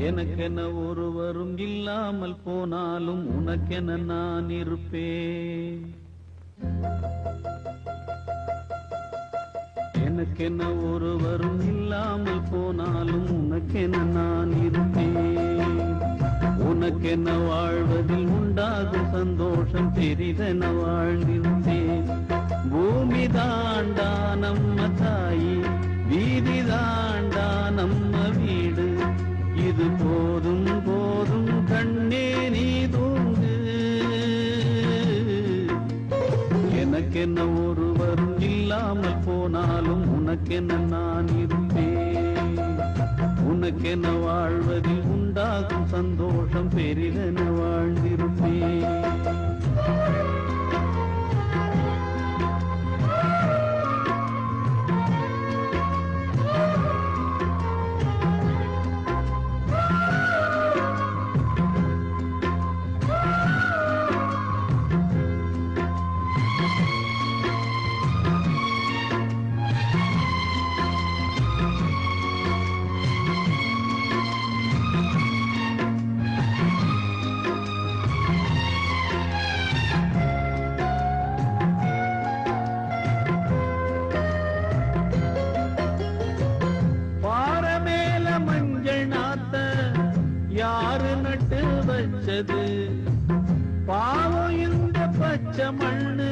எனக்கென ஒருவரும் இல்லாமல் போனாலும் உனக்கென நான் இருப்பேன். எனக்கென ஒருவரும் இல்லாமல் போனாலும் உனக்கென நான் இருப்பேன். உனக்கென வாழ்வதில் உண்டாகும் சந்தோஷம் பெரிதென வாழ்ந்திருந்தேன். பூமி தாண்டா நம்ம தாயி, வீதி தாண்டா நம்ம வீடு. இது போதும் போதும் கண்ணே நீ தூங்கு. எனக்கென்ன ஒருவரும் இல்லாமல் போனாலும் உனக்கென்ன நான் இருப்பேன். உனக்கென்ன வாழ்வதில் உண்டாகும் சந்தோஷம் பெரிதென வாழ்ந்திருப்பேன். யாரு நட்டு வச்சது பாவம் இந்த பச்சை மண்ணு,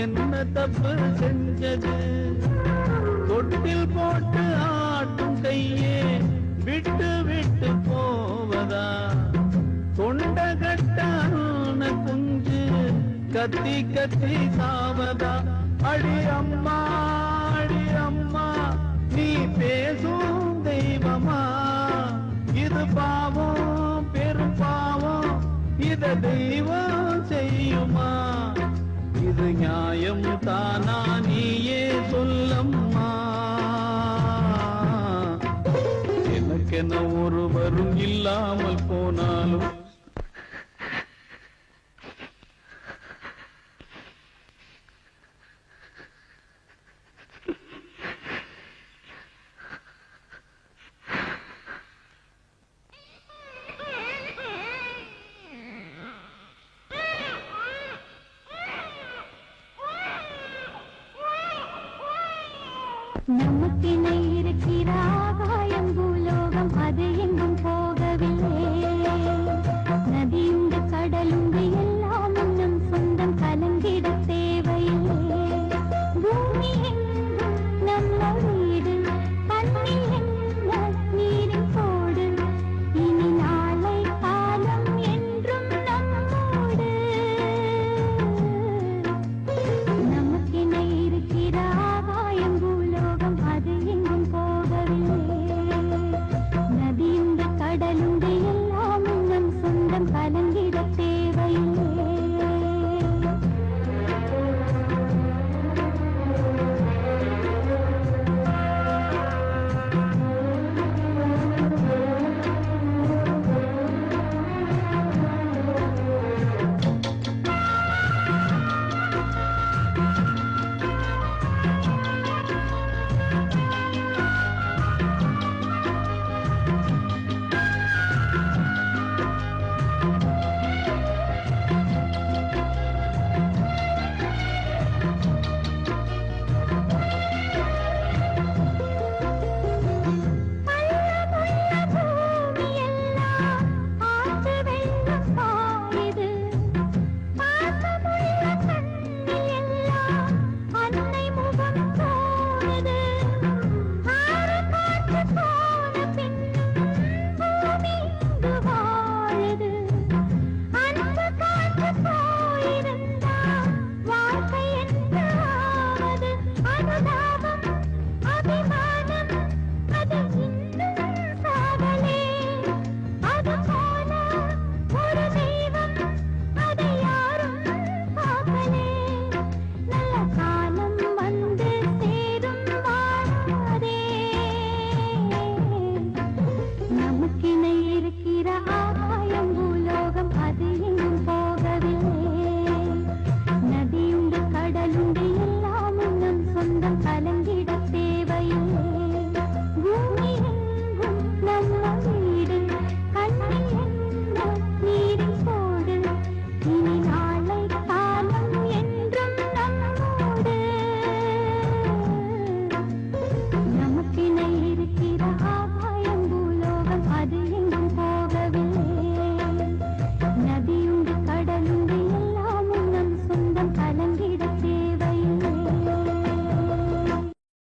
என்ன தப்பு செஞ்சது? தொட்டில் போட்டு ஆட்டும் கையே விட்டு விட்டு போவதா? தொண்டை கட்டான குஞ்சு கத்தி கத்தி சாவதா? அடி அம்மா அடி அம்மா நீ பேசும் தெய்வமா? இது பாவம் பெரும் பாவம், இத தெய்வம் செய்யுமா? இது நியாயம் தானா நீயே சொல்லம்மா. எனக்கென ஒருவரும் இல்லாமல் போனாலும் நமக்கென இருக்கிறார்